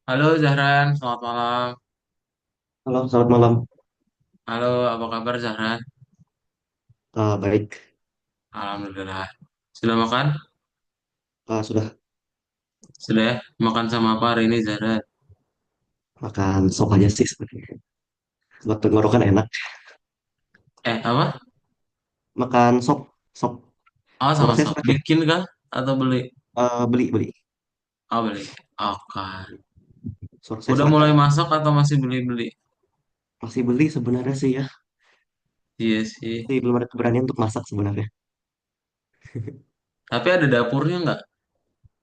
Halo Zahran, selamat malam. Halo, selamat malam. Halo, apa kabar Zahran? Baik. Alhamdulillah. Sudah makan? Sudah Sudah ya? Makan sama apa hari ini Zahran? makan sop aja sih sebenarnya. Buat tenggorokan enak. Apa? Makan sop, sop. Oh, Suara sama saya sop. serak ya? Bikin kah? Atau beli? Beli. Oh, beli. Oke. Suara saya Udah serak mulai nggak? masak atau masih beli-beli? Masih beli sebenarnya sih ya. Iya sih. Masih belum ada keberanian untuk masak sebenarnya. Tapi ada dapurnya nggak?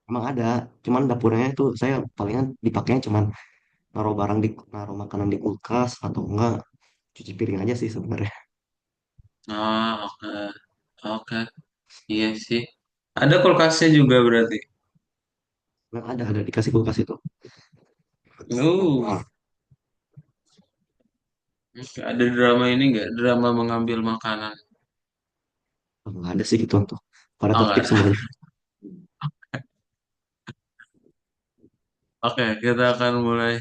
Emang ada, cuman dapurnya itu saya palingan dipakainya cuman naruh makanan di kulkas atau enggak cuci piring aja sih sebenarnya. Oh, oke. Oke. Iya sih. Ada kulkasnya juga berarti. Emang ada dikasih kulkas itu. Uh, oke. Ada drama ini nggak? Drama mengambil makanan. Enggak ada sih gitu tuh. Pada Oh, nggak tertib ada. semuanya. Oke, kita akan mulai.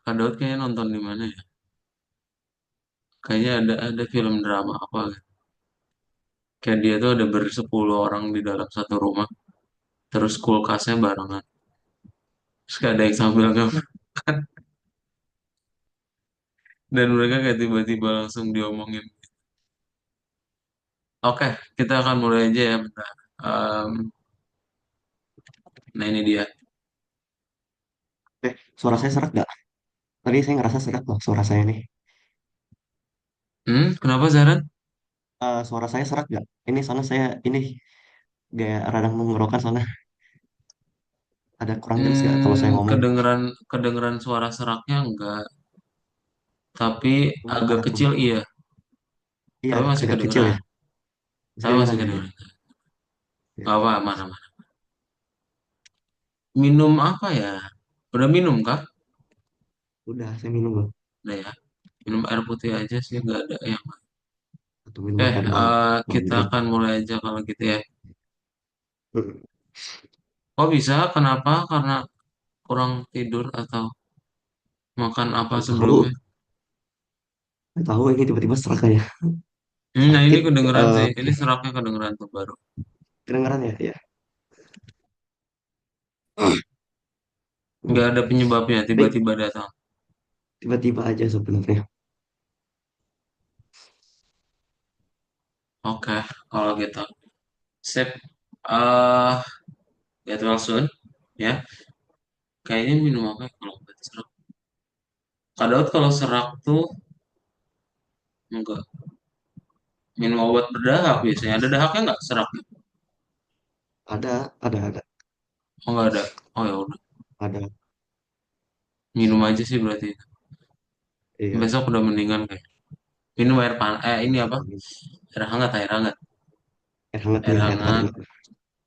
Kak Daud kayaknya nonton di mana ya? Kayaknya ada film drama apa gitu. Kayak dia tuh ada bersepuluh orang di dalam satu rumah, terus kulkasnya barengan. Terus kayak ada yang sambil nggak makan, dan mereka kayak tiba-tiba langsung diomongin. Oke, kita akan mulai aja ya, bentar. Em, nah ini dia. Suara saya serak nggak? Tadi saya ngerasa serak loh suara saya nih. Kenapa Zaran? Suara saya serak nggak? Ini soalnya saya ini gaya radang menggorokan soalnya ada kurang jelas nggak kalau saya ngomong? Kedengeran kedengeran suara seraknya enggak, tapi Oh, agak ada kecil kurang. iya, Iya, tapi masih agak kecil ya. kedengeran, Bisa tapi masih dengeran ya. kedengeran. Ya. Gak apa, mana mana. Minum apa ya? Udah minum kah? Udah, saya minum loh. Udah ya. Minum air putih aja sih, nggak ada yang. Atau minum air doang. Kita Mantap. akan mulai aja kalau gitu ya. Hmm. Kok bisa? Kenapa? Karena kurang tidur atau makan apa Nggak tahu, sebelumnya? nggak tahu ini tiba-tiba serak kayak Nah ini sakit. kedengeran sih. Ini Oke, seraknya kedengeran tuh baru. kedengeran ya. Ya. Nggak Hmm. ada penyebabnya, Baik, tiba-tiba datang. tiba-tiba aja sebenarnya. Oke, kalau gitu. Sip. eh Get well soon. Ya, kayaknya minum apa ya kalau obat serak? Kadang kalau serak tuh enggak minum obat berdahak biasanya. Ada dahaknya nggak serak? Ada, Oh nggak ada. Oh ya udah. ada. Minum aja sih berarti. Iya, Besok udah mendingan kayak. Minum air panas. Ini apa? amin. Air hangat, air hangat. Air hangat Air nih, air hangat hangat. enak.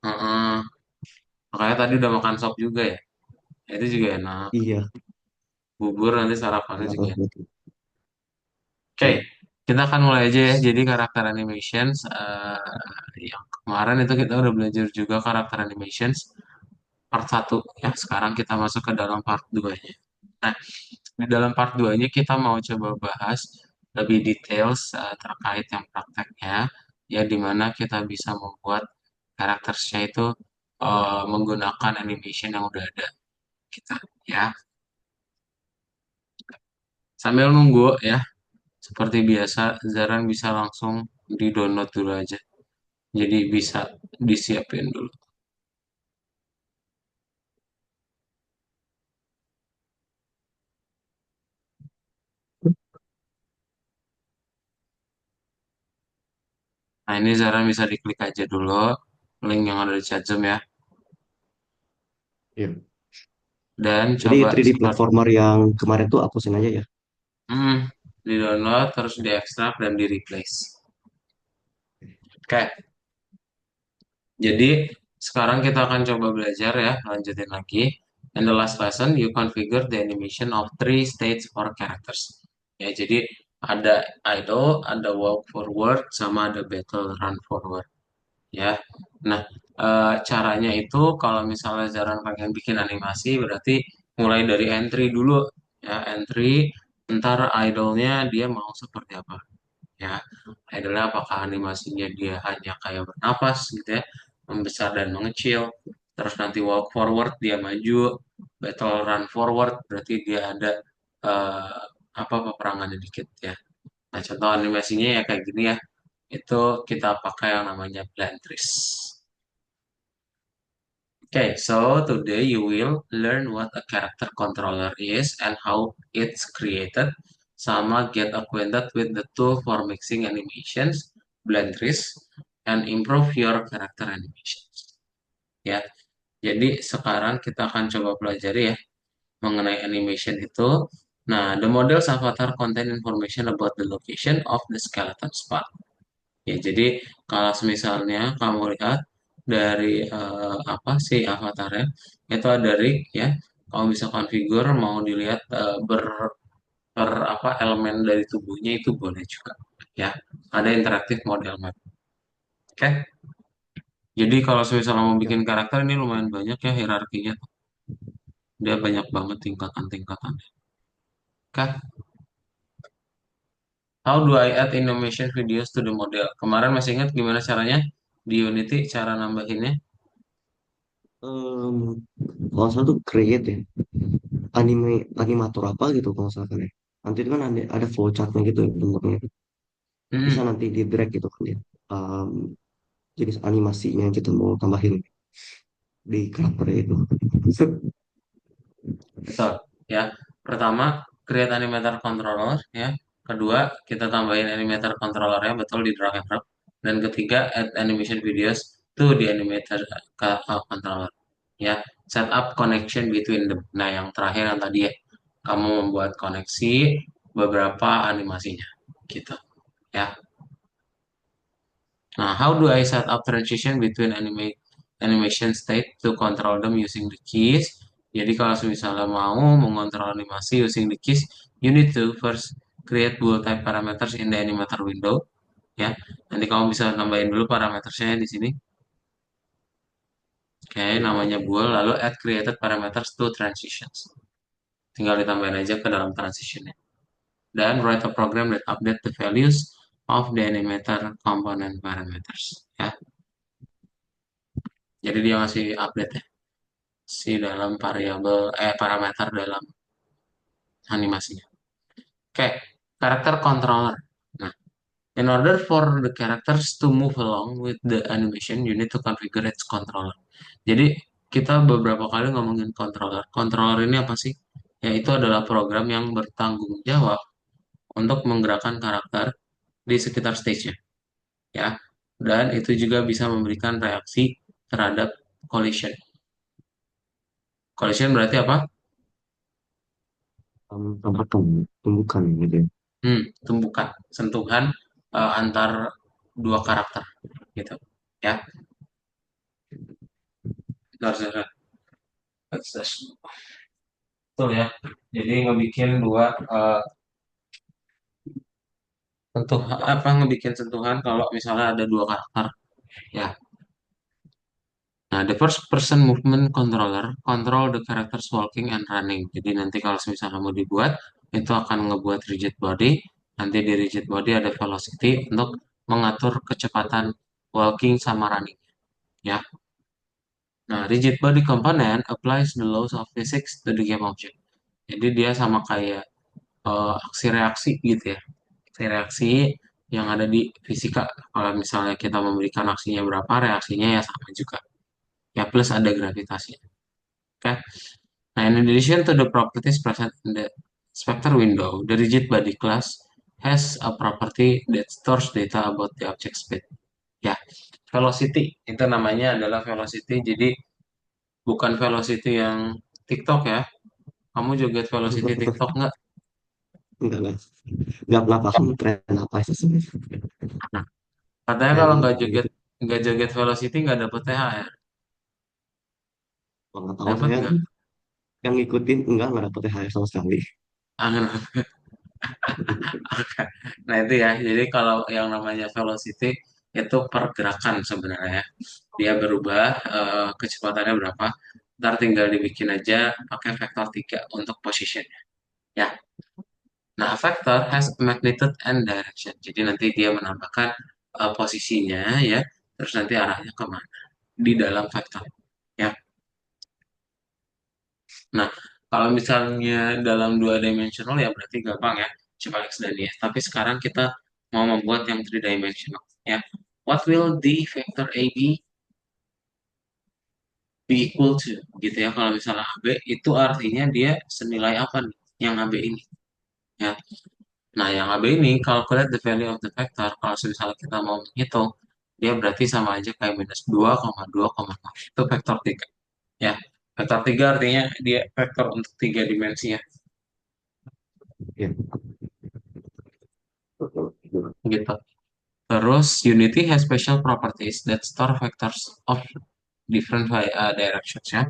Heeh. Makanya tadi udah makan sop juga ya. Itu juga enak. Iya, Bubur nanti sarapannya enak juga banget enak. itu. Oke, kita akan mulai aja ya. Jadi karakter animations yang kemarin itu kita udah belajar juga karakter animations part satu ya. Sekarang kita masuk ke dalam part 2-nya. Nah, di dalam part 2-nya kita mau coba bahas lebih details terkait yang prakteknya ya di mana kita bisa membuat karakternya itu menggunakan animation yang udah ada kita ya. Sambil nunggu ya, seperti biasa, Zaran bisa langsung di-download dulu aja. Jadi bisa disiapin dulu. Nah, ini Zaran bisa diklik aja dulu link yang ada di chat Zoom ya. Iya. Dan Jadi coba 3D seperti platformer yang kemarin tuh hapusin aja ya. di-download, terus di-extract, dan di-replace. Oke, jadi sekarang kita akan coba belajar ya, lanjutin lagi. In the last lesson, you configure the animation of three states for characters. Ya, jadi ada idle, ada walk forward, sama ada battle run forward. Ya, nah caranya itu kalau misalnya Zaran pengen bikin animasi, berarti mulai dari entry dulu ya, entry, ntar idolnya dia mau seperti apa ya, idolnya apakah animasinya dia hanya kayak bernapas gitu ya, membesar dan mengecil, terus nanti walk forward dia maju, battle run forward berarti dia ada eh, apa peperangannya dikit ya. Nah contoh animasinya ya kayak gini ya, itu kita pakai yang namanya Blantris. Okay, so today you will learn what a character controller is and how it's created, sama get acquainted with the tool for mixing animations, blend trees, and improve your character animations. Ya, jadi sekarang kita akan coba pelajari ya mengenai animation itu. Nah, the model's avatar contain information about the location of the skeleton spot. Ya, jadi kalau misalnya kamu lihat dari apa sih avatarnya, itu ada rig ya. Kamu bisa configure mau dilihat per apa elemen dari tubuhnya itu boleh juga. Ya, ada interaktif model map. Oke. Jadi kalau misalnya mau Ya. bikin karakter ini lumayan banyak ya hierarkinya. Dia banyak banget tingkatan-tingkatannya. Oke. How do I add animation videos to the model? Kemarin masih ingat gimana caranya di Unity cara nambahinnya? Em, Kalau saya tuh create ya, animator apa gitu kalau misalkan ya. Nanti itu kan ada flowchartnya gitu ya bentuknya. Bisa Hmm. nanti di drag gitu kan ya. Em, Jenis animasinya yang kita mau tambahin di karakternya itu. Betul. Ya, pertama create animator controller ya. Kedua, kita tambahin animator controllernya betul di drag and drop. Dan ketiga, add animation videos to the animator controller. Ya, set up connection between them. Nah, yang terakhir yang tadi ya, kamu membuat koneksi beberapa animasinya. Gitu. Ya. Nah, how do I set up transition between animation state to control them using the keys? Jadi kalau misalnya mau mengontrol animasi using the keys, you need to first create bool type parameters in the animator window. Ya, nanti kamu bisa nambahin dulu parametersnya di sini. Oke, namanya bool, lalu add created parameters to transitions. Tinggal ditambahin aja ke dalam transitionnya. Dan write a program that update the values of the animator component parameters. Ya, jadi dia masih update ya si dalam variabel parameter dalam animasinya. Oke, karakter controller. Nah, in order for the characters to move along with the animation, you need to configure its controller. Jadi kita beberapa kali ngomongin controller. Controller ini apa sih? Yaitu adalah program yang bertanggung jawab untuk menggerakkan karakter di sekitar stage-nya, ya. Dan itu juga bisa memberikan reaksi terhadap collision. Collision berarti apa? Tempat tumbukan gitu ya. Tumbukan, sentuhan antar dua karakter gitu. Ya, itu harus ada akses. Betul ya. Jadi ngebikin dua sentuh apa ngebikin sentuhan kalau misalnya ada dua karakter. Ya. Nah, the first person movement controller control the characters walking and running. Jadi nanti kalau misalnya mau dibuat itu akan ngebuat rigid body. Nanti di rigid body ada velocity untuk mengatur kecepatan walking sama running. Ya. Nah, rigid body component applies the laws of physics to the game object. Jadi dia sama kayak aksi reaksi gitu ya. Aksi reaksi yang ada di fisika. Kalau misalnya kita memberikan aksinya berapa, reaksinya ya sama juga. Ya plus ada gravitasi. Oke. Nah, in addition to the properties present in the Spectre window, the rigid body class has a property that stores data about the object speed. Ya, velocity itu namanya adalah velocity. Jadi bukan velocity yang TikTok ya. Kamu joget velocity TikTok nggak? Enggak, enggak paham tren apa itu sebenarnya. Nah, katanya Tren kalau apa gitu. nggak joget velocity nggak dapet THR. Kalau nggak tahu Dapat saya nggak? yang ngikutin enggak dapet THR sama sekali. Angin. Nah itu ya. Jadi kalau yang namanya velocity itu pergerakan sebenarnya. Dia berubah kecepatannya berapa Ntar tinggal dibikin aja pakai vektor 3 untuk position. Ya. Nah, vector has magnitude and direction. Jadi nanti dia menambahkan posisinya ya, terus nanti arahnya kemana di dalam vektor. Ya. Nah, kalau misalnya dalam dua dimensional ya berarti gampang ya, cuma X dan Y. Tapi sekarang kita mau membuat yang three dimensional ya. What will the vector AB be equal to? Gitu ya. Kalau misalnya AB itu artinya dia senilai apa nih yang AB ini ya. Nah, yang AB ini calculate the value of the vector. Kalau misalnya kita mau menghitung, dia berarti sama aja kayak minus 2,2,0. Itu vektor 3 ya. Vektor 3 artinya dia vektor untuk tiga dimensi ya. Ya. Gitu. Terus Unity has special properties that store vectors of different directions ya.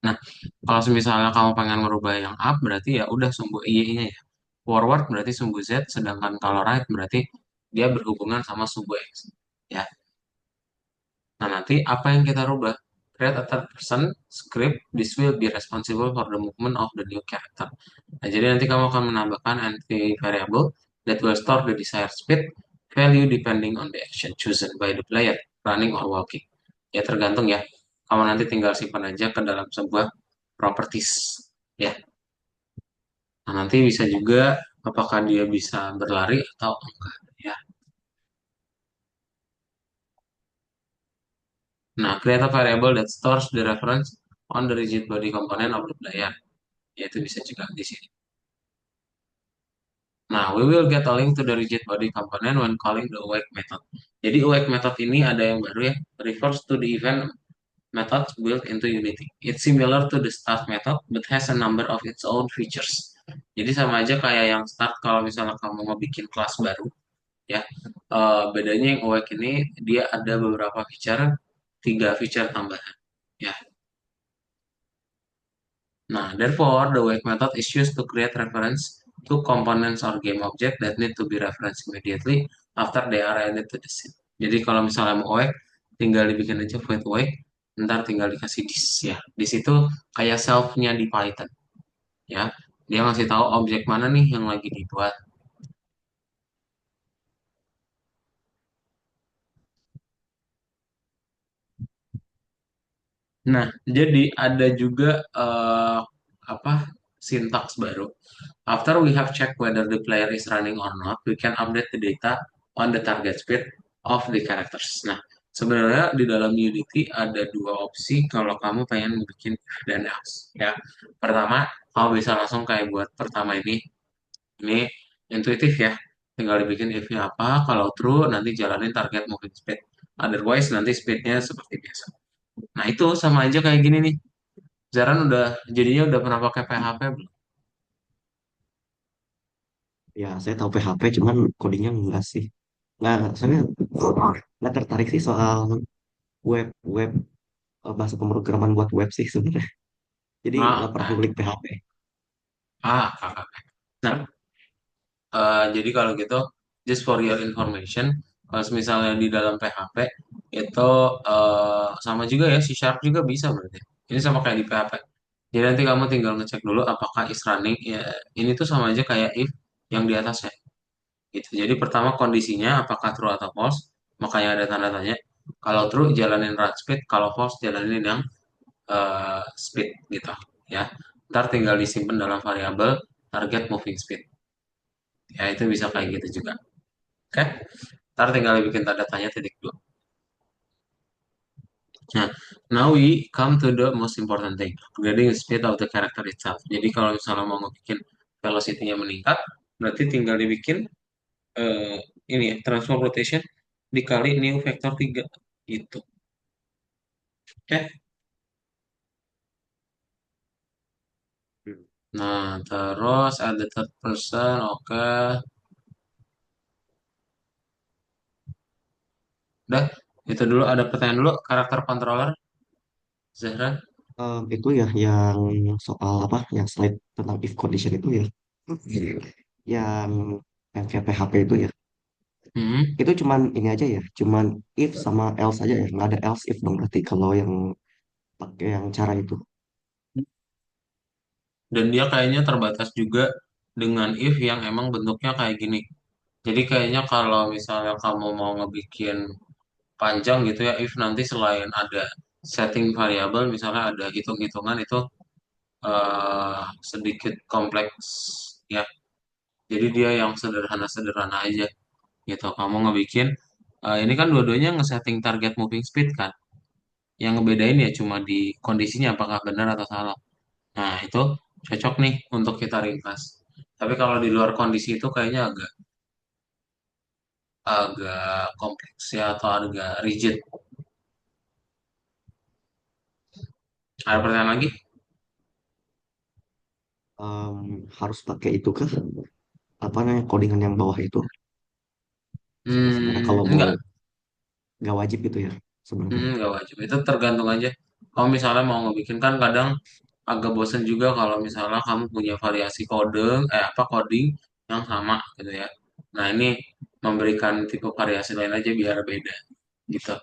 Nah, kalau misalnya kamu pengen merubah yang up berarti ya udah sumbu y-nya ya. Forward berarti sumbu z, sedangkan kalau right berarti dia berhubungan sama sumbu x. Ya. Nah, nanti apa yang kita rubah? Create a third person script. This will be responsible for the movement of the new character. Nah, jadi nanti kamu akan menambahkan anti variable that will store the desired speed value depending on the action chosen by the player, running or walking. Ya tergantung ya. Kamu nanti tinggal simpan aja ke dalam sebuah properties. Ya. Nah, nanti bisa juga apakah dia bisa berlari atau enggak. Ya. Nah, create a variable that stores the reference on the rigid body component of the player. Yaitu bisa juga di sini. Nah, we will get a link to the rigid body component when calling the awake method. Jadi awake method ini ada yang baru ya, refers to the event methods built into Unity. It's similar to the start method, but has a number of its own features. Jadi sama aja kayak yang start kalau misalnya kamu mau bikin kelas baru, ya. Bedanya yang awake ini dia ada beberapa feature, tiga feature tambahan, ya. Nah, therefore, the wake method is used to create reference to components or game object that need to be referenced immediately after they are added to the scene. Jadi kalau misalnya mau wake, tinggal dibikin aja void wake, ntar tinggal dikasih this ya. Di situ kayak self-nya di Python ya. Dia ngasih tahu objek mana nih yang lagi dibuat. Nah, jadi ada juga apa sintaks baru. After we have checked whether the player is running or not, we can update the data on the target speed of the characters. Nah, sebenarnya di dalam Unity ada dua opsi kalau kamu pengen bikin if dan else. Ya, pertama, kamu bisa langsung kayak buat pertama ini intuitif ya. Tinggal dibikin if-nya apa, kalau true nanti jalanin target moving speed. Otherwise nanti speednya seperti biasa. Nah, itu sama aja kayak gini nih. Zaran jadinya udah pernah pakai PHP belum? Ya, saya tahu PHP, cuman codingnya enggak sih. Nggak, saya nggak tertarik sih soal web web bahasa pemrograman buat web sih sebenarnya. Jadi nggak Ah, pernah ah, ngulik PHP. kakak. Nah, jadi kalau gitu, just for your information, kalau misalnya di dalam PHP itu sama juga ya, C Sharp juga bisa berarti. Ini sama kayak di PHP. Jadi nanti kamu tinggal ngecek dulu apakah is running. Ya, ini tuh sama aja kayak if yang di atasnya. Gitu. Jadi pertama kondisinya apakah true atau false, makanya ada tanda tanya. Kalau true jalanin run speed, kalau false jalanin yang speed gitu. Ya, ntar tinggal disimpan dalam variabel target moving speed. Ya itu bisa kayak gitu juga. Oke, ntar tinggal bikin tanda tanya titik dua. Nah, now we come to the most important thing, upgrading the speed of the character itself. Jadi kalau misalnya mau bikin velocity-nya meningkat, berarti tinggal dibikin eh, ini ya, transform rotation dikali new vector 3 gitu. Oke. Hmm. Nah, terus ada third person, oke. Udah, itu dulu ada pertanyaan dulu, karakter controller, Zahra. Itu ya yang soal apa, yang slide tentang if condition itu ya, yang kayak PHP itu ya. Hmm. Itu cuman ini aja ya, cuman if sama else aja ya, nggak ada else if dong berarti kalau yang pakai yang cara itu. Dan dia kayaknya terbatas juga dengan if yang emang bentuknya kayak gini. Jadi kayaknya kalau misalnya kamu mau ngebikin panjang gitu ya, if nanti selain ada setting variabel, misalnya ada hitung-hitungan itu sedikit kompleks ya. Jadi dia yang sederhana-sederhana aja gitu. Kamu ngebikin, ini kan dua-duanya ngesetting target moving speed kan. Yang ngebedain ya cuma di kondisinya apakah benar atau salah. Nah, itu cocok nih untuk kita ringkas. Tapi kalau di luar kondisi itu kayaknya agak agak kompleks ya atau agak rigid. Ada pertanyaan lagi? Harus pakai itu kah? Apa namanya codingan yang bawah itu? Sebenarnya kalau mau Enggak. nggak wajib gitu ya sebenarnya. Nggak wajib. Itu tergantung aja. Kalau misalnya mau ngebikin kan kadang agak bosen juga kalau misalnya kamu punya variasi coding yang sama gitu ya. Nah, ini memberikan tipe variasi lain aja biar beda gitu.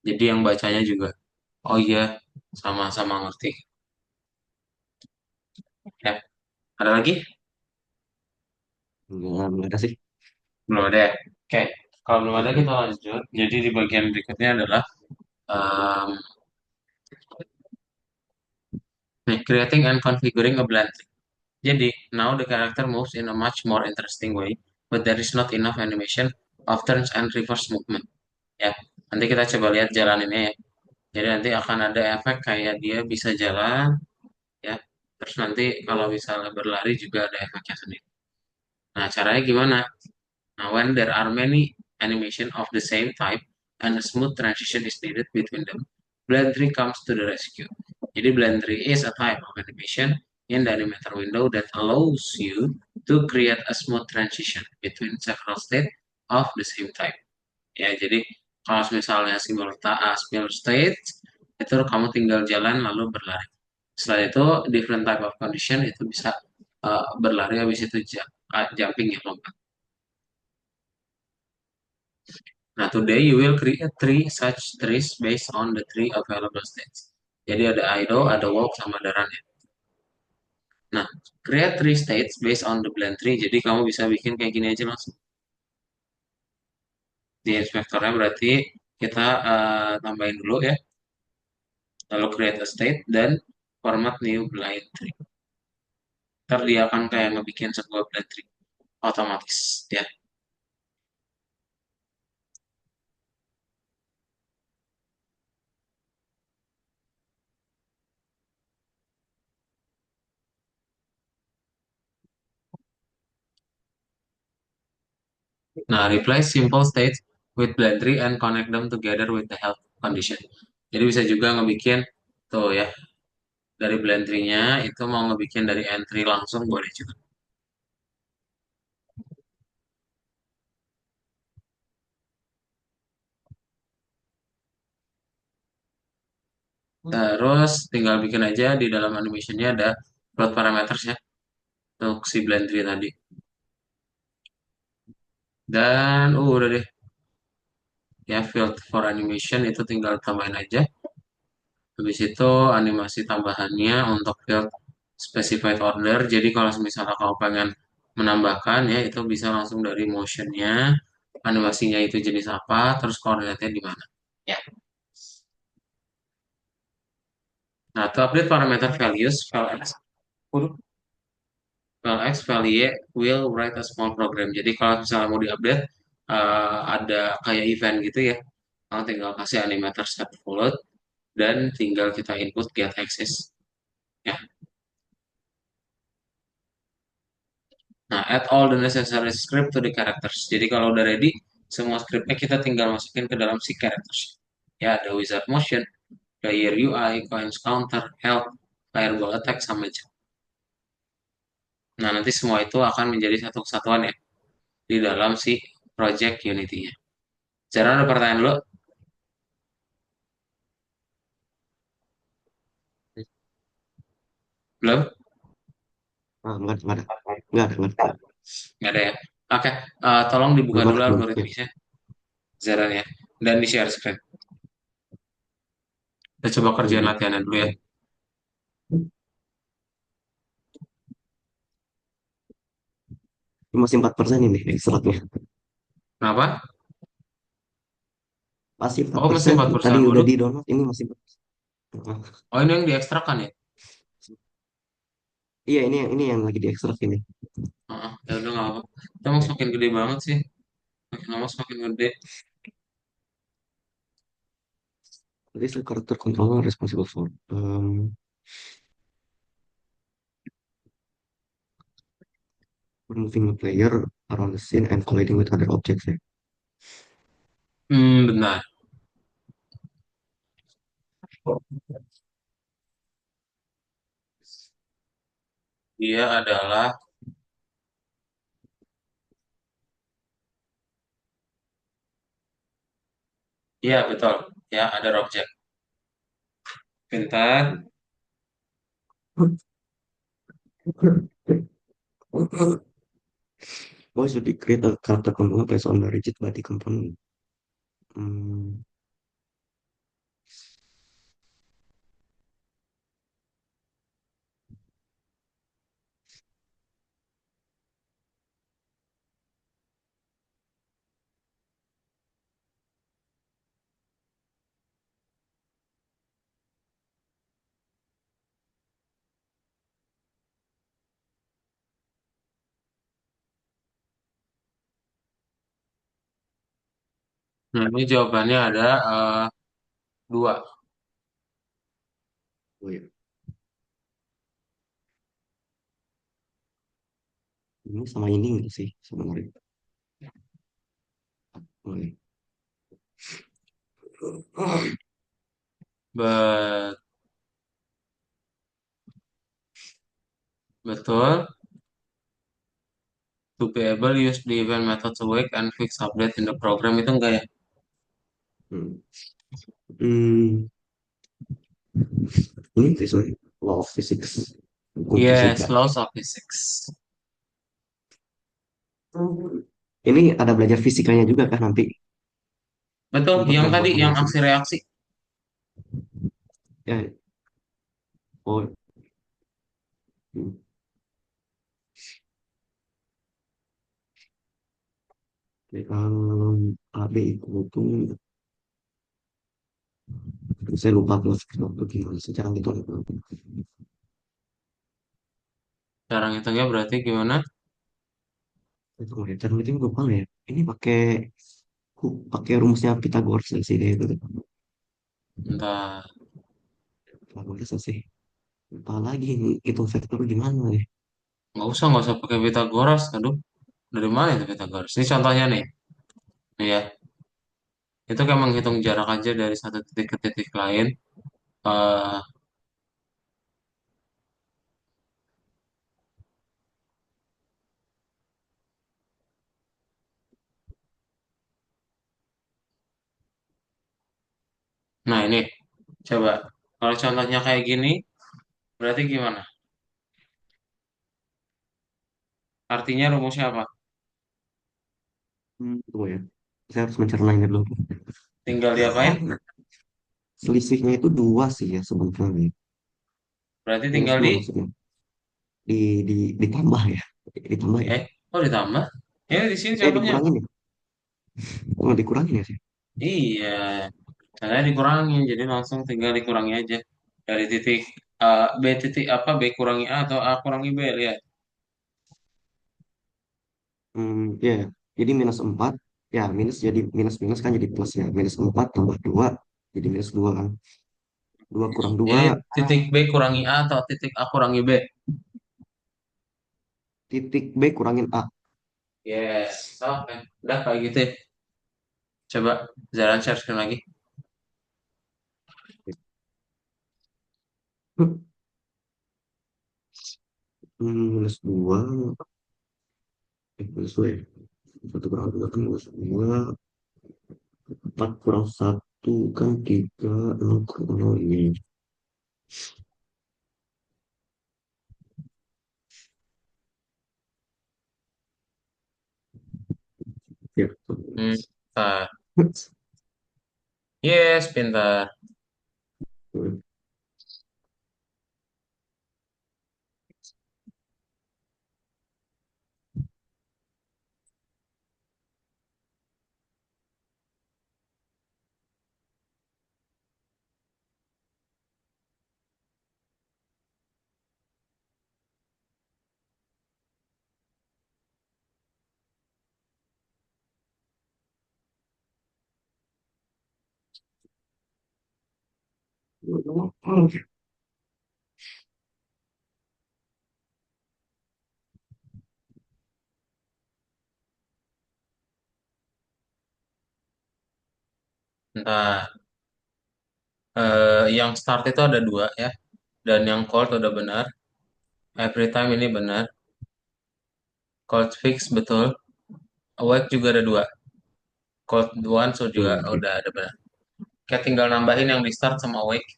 Jadi yang bacanya juga, oh iya, sama-sama ngerti. Ya, ada lagi? Nggak ada sih. Belum ada ya? Oke, kalau belum ada kita Mm-mm. lanjut. Jadi di bagian berikutnya adalah um, creating and configuring a blend. Jadi, now the character moves in a much more interesting way, but there is not enough animation of turns and reverse movement. Ya, nanti kita coba lihat jalan ini ya. Jadi nanti akan ada efek kayak dia bisa jalan, ya. Terus nanti kalau misalnya berlari juga ada efeknya sendiri. Nah, caranya gimana? Now, when there are many animation of the same type and a smooth transition is needed between them, Blend 3 comes to the rescue. Jadi Blend 3 is a type of animation in the animator window that allows you to create a smooth transition between several states of the same type. Ya, jadi kalau misalnya similar state, itu kamu tinggal jalan lalu berlari. Setelah itu, different type of condition itu bisa berlari, habis itu jumping ya, lompat. Nah, today you will create three such trees based on the three available states. Jadi ada idle, ada walk, sama ada run ya. Nah, create three states based on the blend tree. Jadi kamu bisa bikin kayak gini aja langsung. Di inspektornya berarti kita tambahin dulu ya. Lalu create a state dan format new blend tree. Ntar dia akan kayak ngebikin sebuah blend tree otomatis ya. Nah, replace simple states with blend tree and connect them together with the health condition. Jadi bisa juga ngebikin tuh ya, dari blend tree-nya itu mau ngebikin dari entry langsung boleh juga. Terus tinggal bikin aja di dalam animation-nya ada float parameters ya untuk si blend tree tadi. Dan udah deh ya, field for animation itu tinggal tambahin aja. Habis itu animasi tambahannya untuk field specified order. Jadi kalau misalnya kamu pengen menambahkan ya itu bisa langsung dari motionnya, animasinya itu jenis apa, terus koordinatnya di mana. Ya. Nah, to update parameter values, file X, file X value will write a small program. Jadi kalau misalnya mau diupdate, ada kayak event gitu ya. Kamu tinggal kasih animator set float dan tinggal kita input get access. Ya. Nah, add all the necessary script to the characters. Jadi kalau udah ready, semua scriptnya kita tinggal masukin ke dalam si characters. Ya, ada wizard motion, player UI, coins counter, health, fireball attack, sama jump. Nah, nanti semua itu akan menjadi satu kesatuan ya di dalam si project Unity-nya. Sekarang ada pertanyaan dulu? Belum? Nggak ada. Nggak ada, nggak ada. Nggak ada ya? Oke, tolong dibuka Belum dulu ada, belum. Ya. algoritmisnya, Zaran ya. Dan di share screen. Kita coba kerjaan Hmm. latihannya dulu ya. Ini masih 4% ini ekstraknya. Kenapa? Masih empat Oh, masih persen 4%. Tadi udah Waduh. di download, ini masih 4%. Oh, ini yang diekstrakan ya? Iya, ini yang lagi diekstrak ini. Heeh, ya udah nggak apa. Kita mau Oke. semakin gede banget sih. Makin lama semakin gede. This is character controller responsible for moving the player around the scene and colliding with other objects ya. Benar. Dia adalah, iya betul. Ya, ada objek. Pintar. Why should we create a character component based on the rigid body component? Hmm, Nah, ini jawabannya ada dua. oh ya, ini sama ini nggak sih sebenarnya? Oh, ya. Be- Betul. To be able use the event method to wake and fix update in the program itu enggak ya? Hmm. Hmm, ini sesuai law of physics, hukum Yes, fisika. laws of physics. Ini ada belajar fisikanya juga kan nanti, Betul, sempat yang yang tadi buat yang ngomong sih. aksi reaksi. Ya, oh, hmm. Oke, AB itu saya lupa plus waktu gimana secara gitu. Cara ngitungnya berarti gimana? Itu cara itu lupa ya. Ini pakai rumusnya Pythagoras nggak sih dia itu. Entah, Pythagoras nggak sih. Lupa lagi nih, hitung vektor gimana nih. nggak usah pakai Pythagoras. Aduh, dari mana itu Pythagoras? Ini contohnya nih, nih ya. Itu kayak menghitung jarak aja dari satu titik ke titik lain. Eh, nah ini, coba. Kalau contohnya kayak gini, berarti gimana? Artinya rumusnya apa? Tunggu ya. Saya harus mencernanya dulu. Tinggal diapain? Selisihnya itu dua sih ya sebenarnya. Berarti Minus tinggal dua di, maksudnya. Ditambah ya. Ditambah ya. oh ditambah. Ya di sini contohnya apa? Dikurangin ya. Oh, dikurangin ya sih. Iya, caranya dikurangin, jadi langsung tinggal dikurangi aja dari titik B titik apa B kurangi A atau A kurangi B lihat. Ya. Jadi minus 4. Ya, minus jadi minus minus kan jadi plus ya. Minus 4 tambah 2 jadi minus 2 kan. 2 kurang 2 Jadi titik B kurangi A atau titik A kurangi B. titik B kurangin A. Yes, oke. Udah kayak gitu ya. Coba jalan share screen lagi. Minus 2. Minus 2 ya. 1 kurang 2 kan minus 2. 4 kurang 1 kan 3. 0 kurang 0 ini. Ya. Bentar. Yes, pintar. Nah, yang start itu ada dua ya, dan yang cold udah benar. Every time ini benar. Cold fix betul. Awake juga ada dua. Cold one so juga udah ada benar. Kayak tinggal nambahin yang di start sama awake.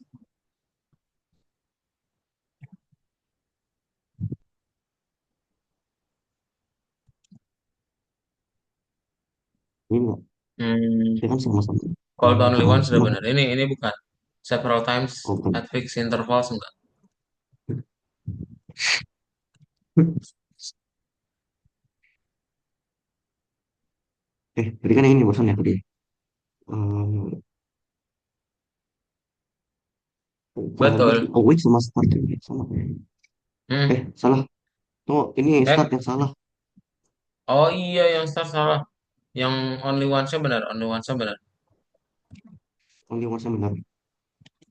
Ini enggak, Hmm, dia kan sama-sama cold only karena one sudah enggak. benar. Ini bukan. Several times Oh, bukan. at fixed intervals enggak. Tadi kan ini barusan ya tadi. Eh, awake, Betul. awake sama start ini sama. Hmm. Salah. Tunggu, ini Eh, start yang salah. oh iya yang start salah. Yang only once-nya benar, only once-nya benar. Only one sama benar.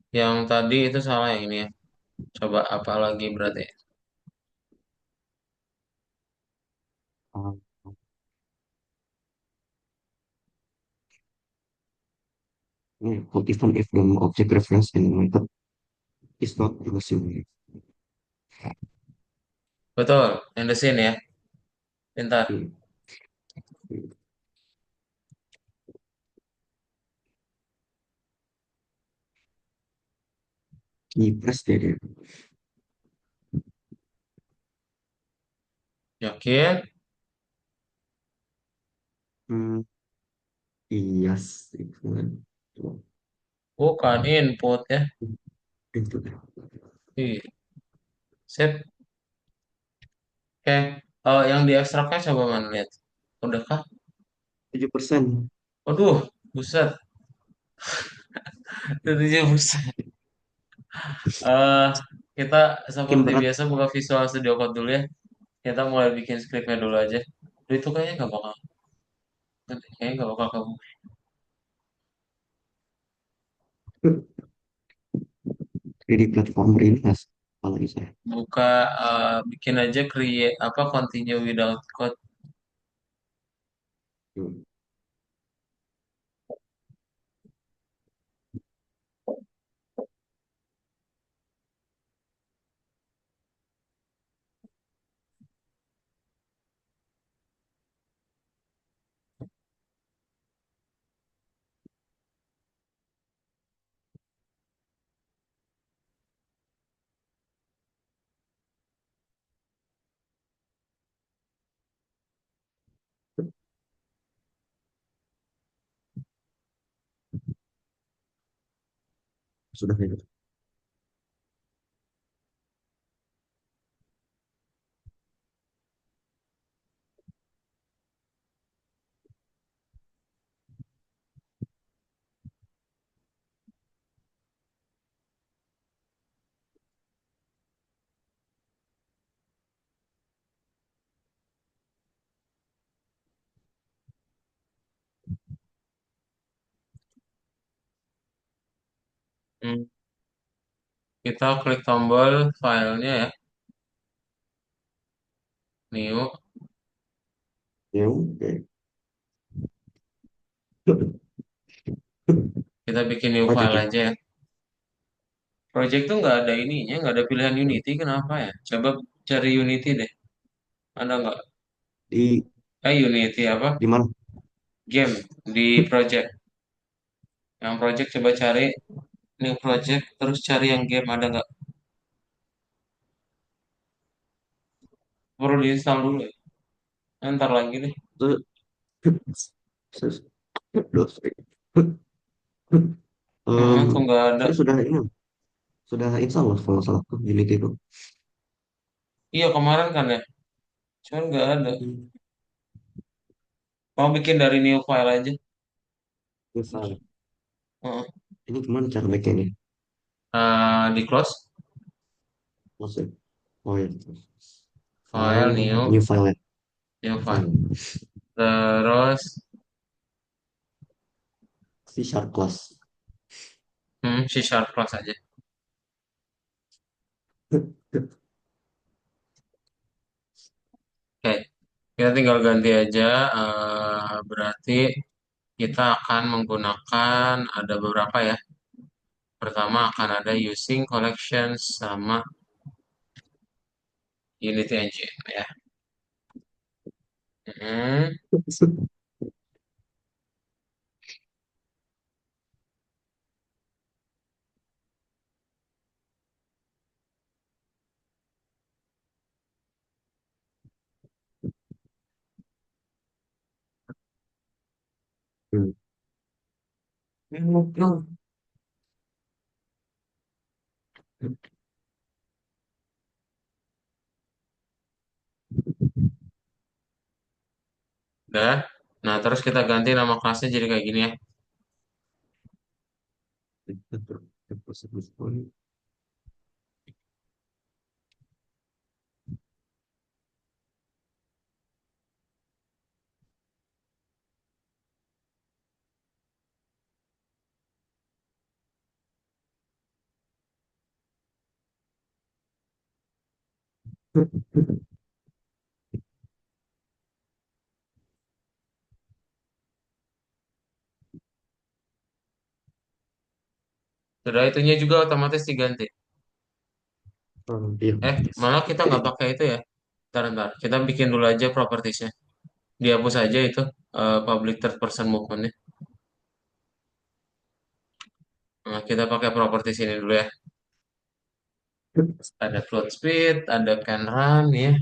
Yang tadi itu salah yang ini ya. Coba apa lagi berarti? Uh, ini even if the object reference and method is not reversible. Betul, yang the scene ya. Pintar. Hmm. Key press dia. Yakin? Hmm, iya sih. Bukan input ya. Itu Iya. Sip. Oke. Yang di ekstraknya coba mana lihat. Udah kah? 7%. Waduh, buset. Tentunya buset. Eh, kita Makin seperti berat. biasa buka Visual Studio Code dulu ya. Kita mulai bikin skripnya dulu aja. Itu kayaknya nggak bakal kamu. 3D platformer ini nggak apalagi saya. Buka, bikin aja create apa continue without code. Hmm. Sudah itu. Hmm, kita klik tombol filenya ya, new. Ya, oke. Kita bikin new Project file ya. aja ya. Project tuh nggak ada ininya, nggak ada pilihan Unity, kenapa ya? Coba cari Unity deh. Ada nggak? Di Unity apa? di mana? Game di project. Yang project coba cari new project, terus cari yang game ada nggak? Perlu diinstal dulu ya. Ntar lagi deh. Terus- Terus- Tuh nggak ada. saya sudah ini. Sudah install loh kalau nggak salah tuh Unity itu. Iya kemarin kan ya, cuman nggak ada. Hmm. Mau bikin dari new file aja. Install. Heeh. Ini gimana cara bikinnya? Di close Maksud, oh ya, file file, new new file, ya. new New file. file. Terus C sharp class. C sharp plus aja. Oke, kita tinggal ganti aja. Berarti kita akan menggunakan ada beberapa ya. Pertama akan ada using collections sama Unity Engine ya. Hmm, Hmm. udah. Nah, terus kita ganti nama kelasnya jadi kayak gini ya. Sudah itunya juga otomatis diganti. Iya. Malah kita nggak pakai itu ya. Ntar. Kita bikin dulu aja propertiesnya. Dihapus aja itu public third person movement. Nah, kita pakai properties ini dulu ya. Ada float speed, ada can run ya.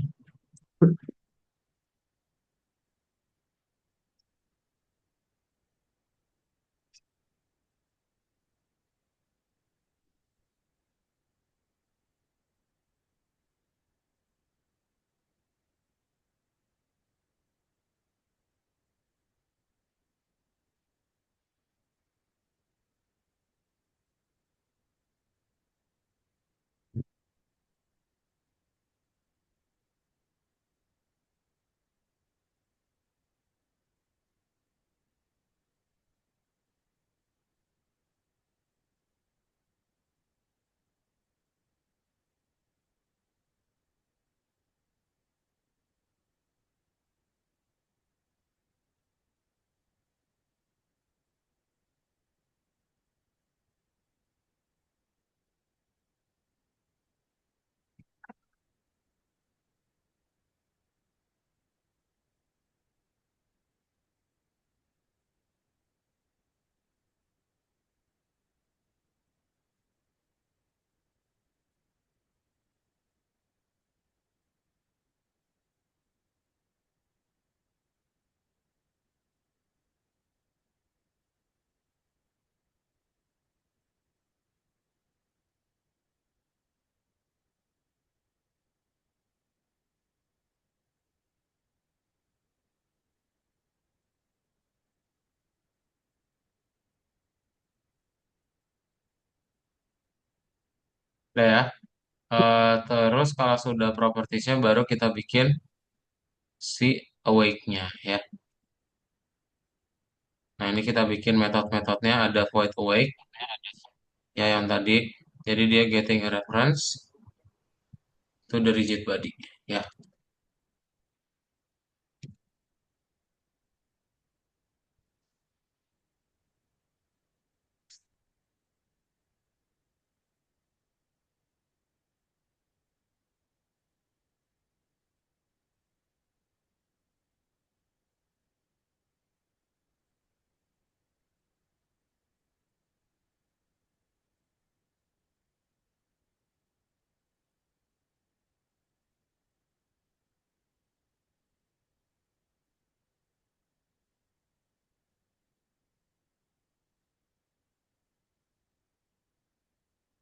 Udah ya. Terus kalau sudah propertiesnya baru kita bikin si awake-nya ya. Nah, ini kita bikin metode-metodenya ada void awake ya yang tadi. Jadi dia getting a reference to the rigid body ya.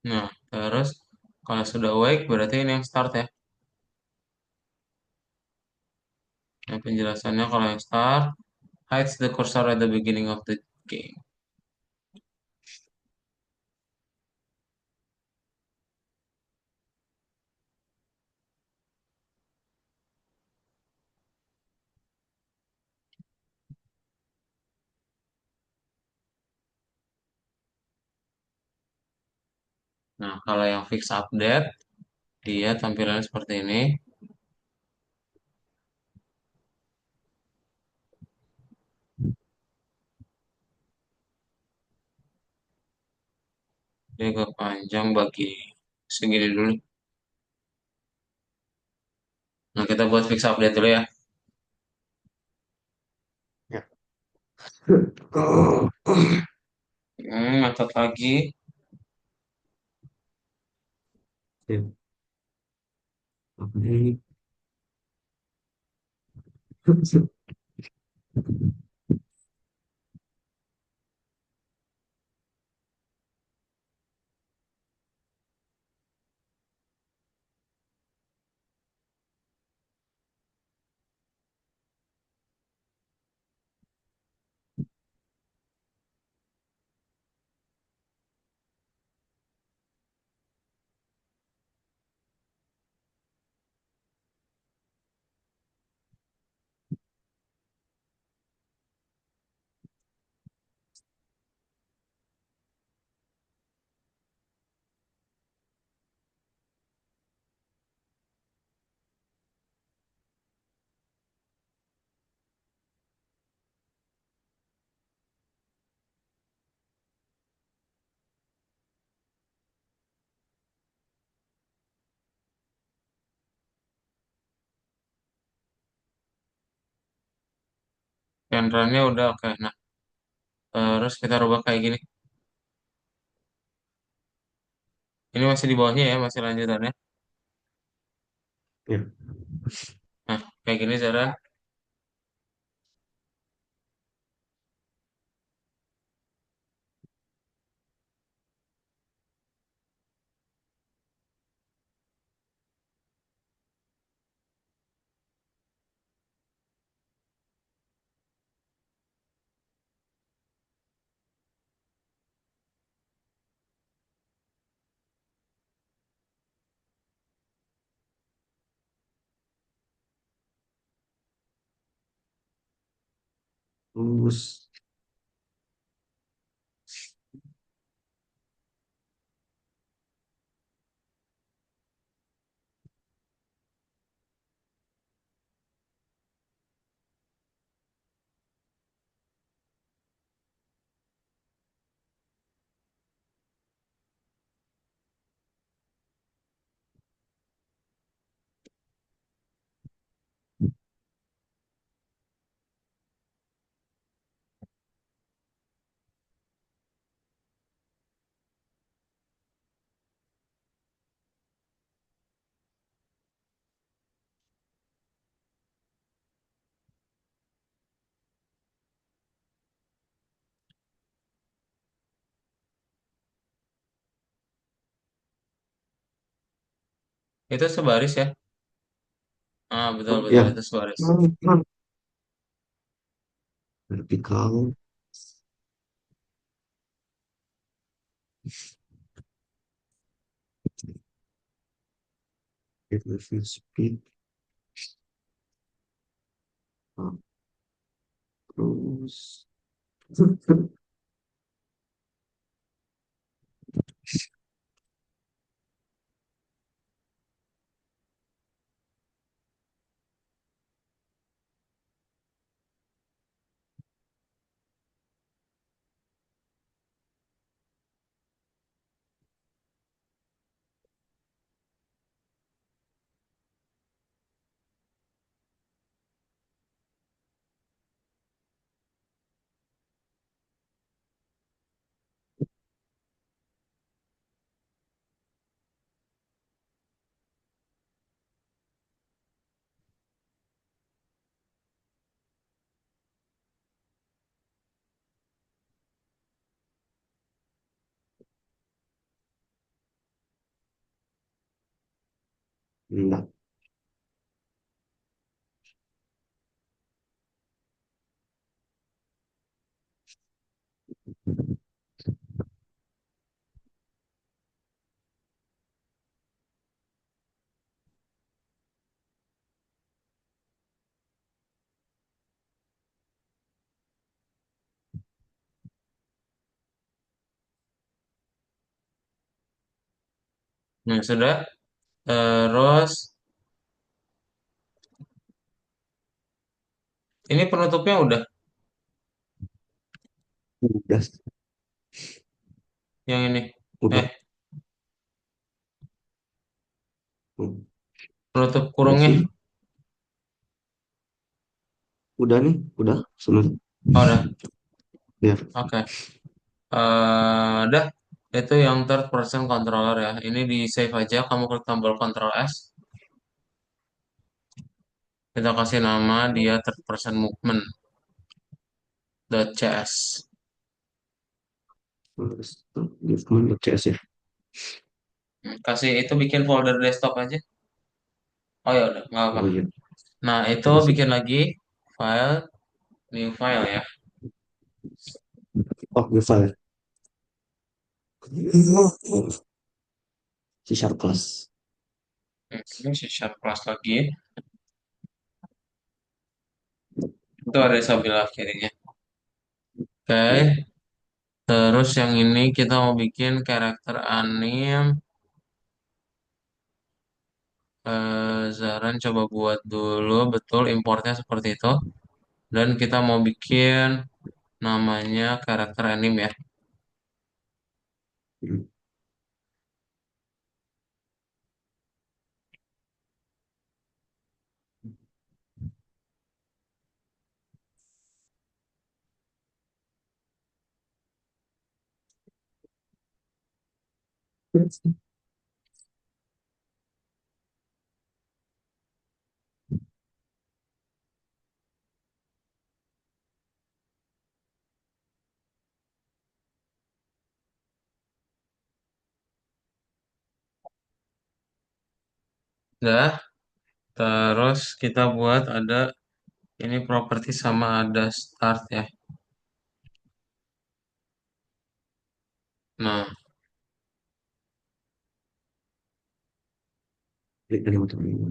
Nah, Terus kalau sudah awake berarti ini yang start ya. Yang penjelasannya kalau yang start hides the cursor at the beginning of the game. Nah, kalau yang fix update dia tampilannya seperti ini. Dia agak panjang bagi segini dulu. Nah, kita buat fix update dulu ya. Ya. Oh, Ngetot lagi. sip. Oke. Genre-nya udah oke. Nah, terus kita rubah kayak gini. Ini masih di bawahnya ya, masih lanjutannya. Ya. Nah, kayak gini cara. Terus Itu sebaris ya. Ah, betul-betul ya, itu sebaris. vertikal, review speed, ah, terus Enggak. Nah, sudah. Terus ini penutupnya udah Udah. yang ini. Eh, Udah. Hmm. penutup Udah kurungnya. sih. Udah nih. Udah. Sebenarnya. Oh, udah. Ya. Oke. Dah. Itu yang third person controller ya. Ini di save aja. Kamu klik tombol Ctrl S. Kita kasih nama dia third person movement. .cs. Terus movement CS ya. Kasih itu bikin folder desktop aja. Oh ya udah, nggak apa. Oh iya. Nah, itu Coba sih. bikin lagi file, new file ya. Oh, gue file. C Sharp class. Ini C Sharp Plus lagi. Itu ada sebelah kirinya. Hmm. Oke. Terus yang ini kita mau bikin karakter anim. Zaran coba buat dulu. Betul, importnya seperti itu. Dan kita mau bikin namanya karakter anim ya. Hmm. Udah. Terus kita buat ada ini properti sama ada start ya. Nah, Klik dari motor ini.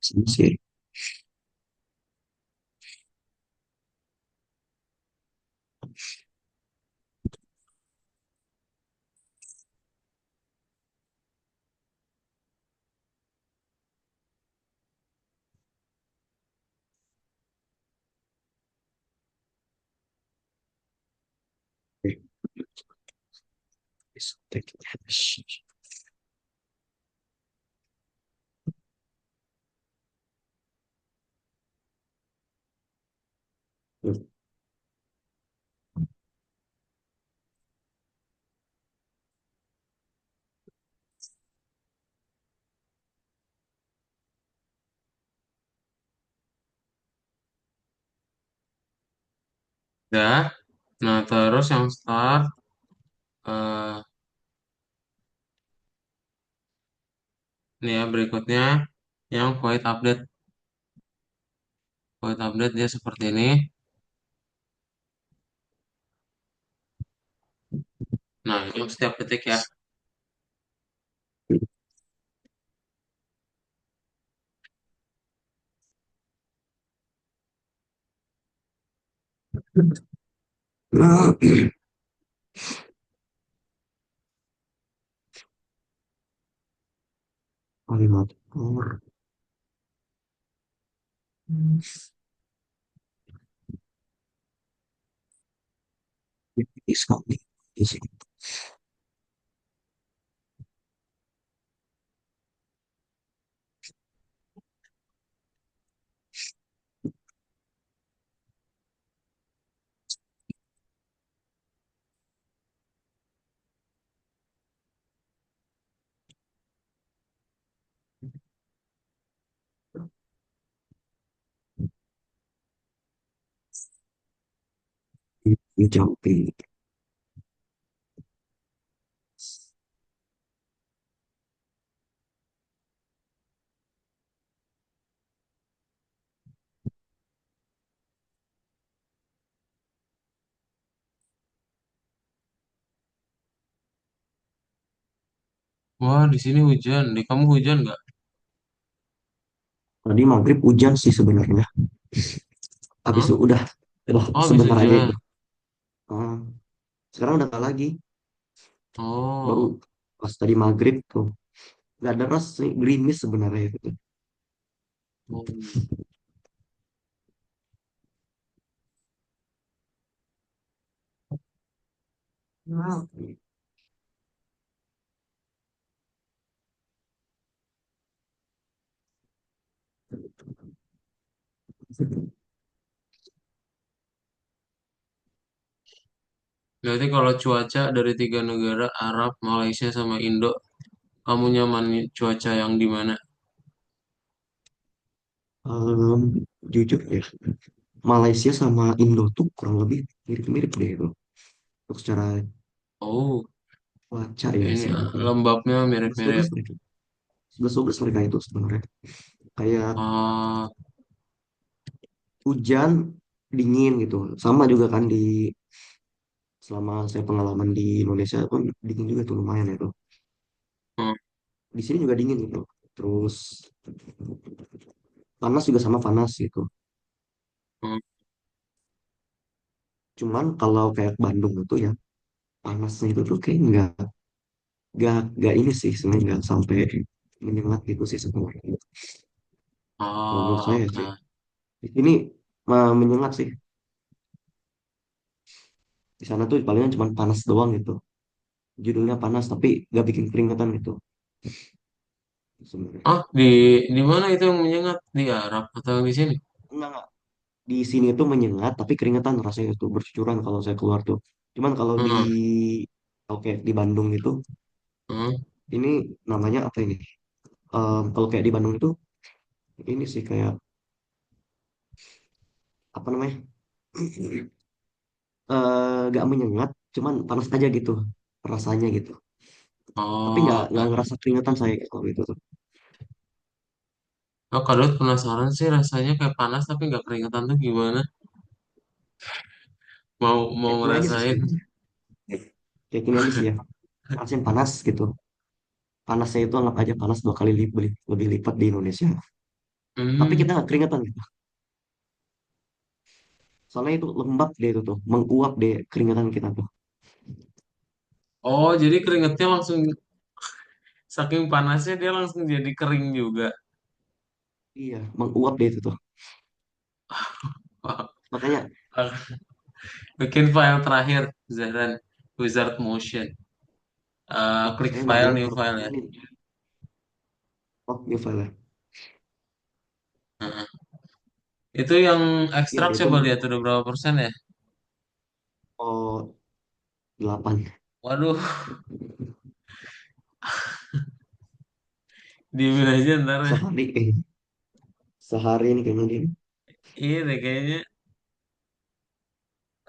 Sini sih. Oke. Take it. udah. Nah, terus yang start. eh Nih ya berikutnya yang void update. Void update dia seperti ini. Nah, ini setiap detik ya. Kalimat sekali di sini. Jumping. Wah, di sini hujan. Di kamu hujan nggak? Tadi maghrib hujan sih sebenarnya. Habis Hah? itu udah Oh, habis sebentar aja hujan. itu. Ah, sekarang udah nggak lagi. Baru Oh, pas tadi maghrib tuh nggak deras sih, gerimis sebenarnya itu. hmm. Nah, Berarti kalau cuaca dari tiga negara, Arab, Malaysia, sama Indo, kamu nyaman cuaca yang di mana? jujur ya, Malaysia sama Indo tuh kurang lebih mirip-mirip deh itu. Untuk secara Oh, cuaca ya ini sebenarnya. lembabnya mirip-mirip. 11-12 mereka. 11-12 mereka itu sebenarnya. Kayak Ah, hujan, dingin gitu. Sama juga kan di selama saya pengalaman di Indonesia pun dingin juga tuh lumayan itu. hmm, Di sini juga dingin gitu. Terus panas juga sama panas gitu. hmm. Cuman kalau kayak Bandung itu ya panasnya itu tuh kayak nggak ini sih sebenarnya nggak sampai menyengat gitu sih sebenarnya. Kalau menurut Oh, saya sih oke. di sini menyengat sih. Di sana tuh palingan cuma panas doang gitu. Judulnya panas tapi nggak bikin keringetan gitu sebenarnya. Ah, di mana itu yang menyengat? Di Arab atau di sini? Enggak. Di sini tuh menyengat tapi keringetan rasanya tuh bercucuran kalau saya keluar tuh. Cuman kalau Hmm, oke di Bandung itu hmm. ini namanya apa ini? Kalau kayak di Bandung itu ini sih kayak apa namanya? Nggak menyengat, cuman panas aja gitu rasanya gitu. Tapi nggak Oh, oke, nggak oke. ngerasa keringetan saya kalau itu tuh. Oh, kalau penasaran sih rasanya kayak panas tapi nggak keringetan tuh gimana? Mau Kayak gini aja sih ngerasain? sebenarnya. Kayak gini aja sih ya. Rasain panas gitu. Panasnya itu anggap aja panas 2 kali lebih lipat di Indonesia. Tapi kita Hmm. nggak keringetan gitu. Soalnya itu lembab deh itu tuh, menguap deh keringetan kita tuh. Oh, jadi keringetnya langsung saking panasnya dia langsung jadi kering juga. Iya, menguap deh itu tuh. Makanya Bikin file terakhir, Zahran, Wizard Motion. Klik saya nggak file, ini new belum file ya. ini. Oh, new file. Heeh. Itu yang Iya ekstrak dia tuh coba lihat udah berapa persen ya? oh 8 Waduh, diemin aja ntar ya. sehari sehari ini kayaknya dia. Iya deh kayaknya.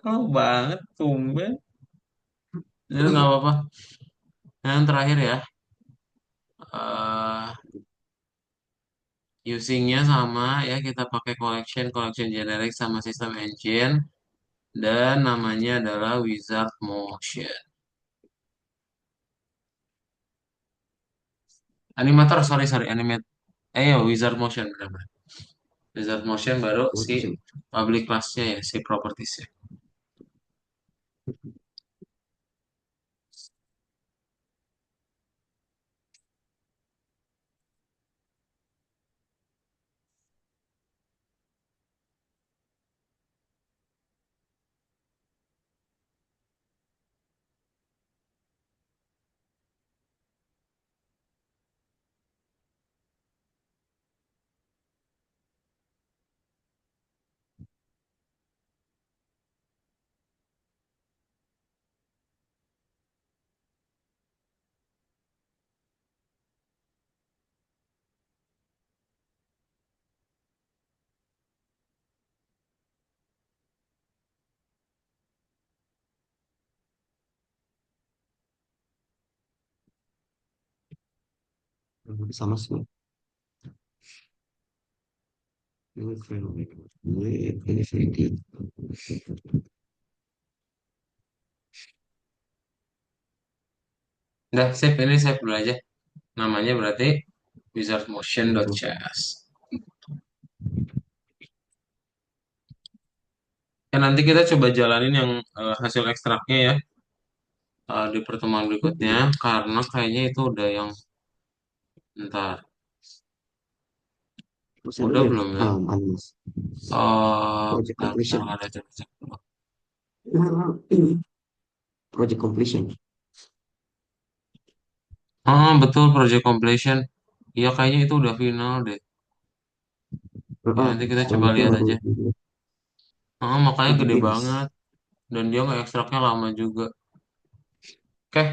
Oh banget, tumben. Jadi nggak apa-apa. Yang terakhir ya. Usingnya sama ya, kita pakai collection generic sama sistem engine, dan namanya adalah Wizard Motion. Animator, sorry sorry, animate. Wizard Motion benar-benar. Wizard Motion baru Oh, si itu public class-nya ya, si properties-nya. sama sih. Ini fenomena. Ini Infinity. Udah, save ini save dulu aja. Namanya berarti Itu. wizardmotion.js. Ya nanti kita coba jalanin yang hasil ekstraknya ya, di pertemuan berikutnya, karena kayaknya itu udah yang ntar. Terus ada Udah yang belum ya? anu, Mas. Project Bentar, completion. ada cek dulu. Project completion. Betul, project completion. Iya, kayaknya itu udah final deh. Ya, nanti kita Setelah coba itu lihat baru aja. Makanya gede begins. banget. Dan dia nggak ekstraknya lama juga. Oke,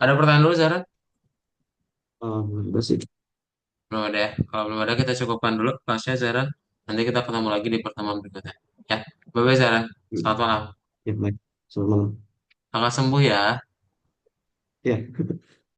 ada pertanyaan dulu, Zara? Udah sih. Belum ada ya? Kalau belum ada, kita cukupkan dulu kelasnya, Zara. Nanti kita ketemu lagi di pertemuan berikutnya. Ya, bye-bye, Zara. Selamat malam. Ya, baik. Selamat malam. Kakak sembuh ya. Ya.